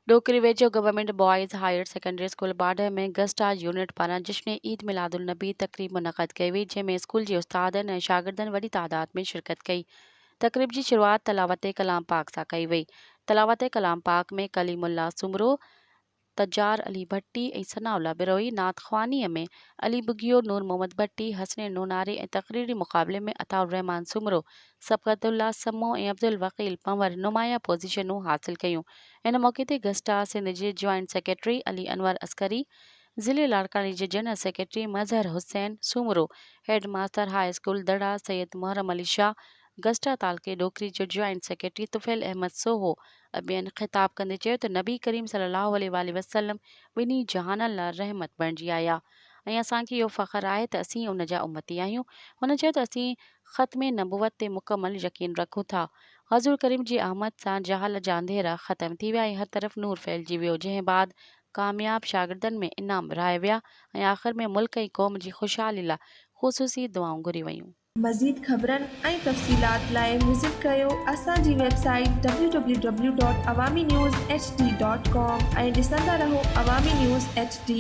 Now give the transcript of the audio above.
डोकरी वेझो government boys higher secondary school Badar में गस्टा यूनिट पारां जश्न ईद मिलादुल नबी तकरीब मुनक़द कई वई, जंहिं में स्कूल जे उस्तादनि ऐं शागिर्दनि वॾी तादाद में शिरकत कई। तकरीब जी शुरूआत तलावत कलाम पाक सां कई वई। तलावत कलाम पाक में कलीमुल्लाह सुमरो, तज्जार अली भट्टी ऐं सनाउल्लाह बिरोई, नात ख़्वानीअ में अली बुगियो, नूर मोहम्मद भट्टी, हसनैन नूनारी ऐं तक़रीरी मुक़ाबले में अताउर रहमान सुमरो, सबक़तुल्लाह सम्मो ऐं अब्दुल वकील पंवर नुमाया पोज़ीशनूं हासिल कयूं। इन मौक़े ते गस्टा सिंध जे जॉइंट सेक्रेटरी अली अनवर अस्करी, ज़िले लाड़कानी जे general secretary Mazhar Hussain Soomro, head master high school Dara Syed Muharram Ali Shah, GSTA तालके डोकरी जो जॉइंट सेक्रेटरी तुफ़ैल अहमद सोहो ॿियनि ख़िताब कंदे चयो त नबी करीम सल्लल्लाहु अलैहि वसल्लम ॿिन्ही जहाननि लाइ रहमत बणिजी आया ऐं असांखे इहो फ़ख़्रु आहे त असीं उन जा उम्मती आहियूं। हुन चयो त असीं ख़त्मे नबुवत ते मुकमल यकीन रखूं था। हज़ूर करीम जी अहमद सां जहाल जा अंधेरा ख़त्म थी विया ऐं हर तरफ़ नूर फैलिजी वियो, जंहिं बाद कामयाब शागिर्दनि में इनाम विरहाए विया ऐं आख़िर में मुल्क ऐं क़ौम जी ख़ुशहाली लाइ ख़ुसूसी दुआऊं घुरी वयूं। मज़ीद ख़बरनि ऐं तफ़सीलात लाइ विज़िट कयो असांजी वेबसाइट www.awamiNewsHD.com ऐं ॾिसंदा रहो अवामी न्यूज़ HD।